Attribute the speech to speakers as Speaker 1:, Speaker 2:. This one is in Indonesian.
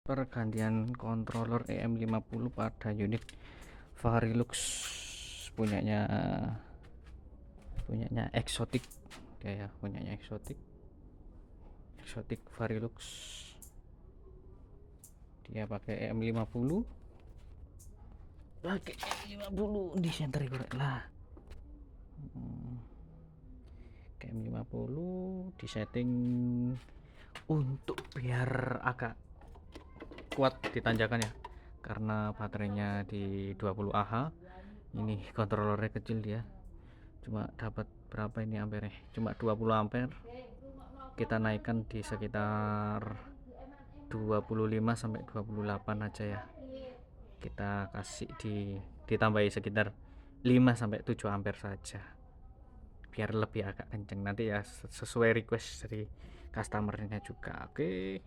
Speaker 1: Pergantian controller EM50 pada unit Varilux punyanya Exotic dia ya, punyanya Exotic Varilux. Dia pakai EM50 di center lah. EM50 di setting untuk biar agak kuat di tanjakan ya, karena baterainya di 20 Ah. Ini kontrolernya kecil, dia cuma dapat berapa ini ampere, cuma 20 ampere. Kita naikkan di sekitar 25 sampai 28 aja ya. Kita kasih ditambahi sekitar 5 sampai 7 ampere saja biar lebih agak kenceng nanti ya, sesuai request dari customernya juga. Oke.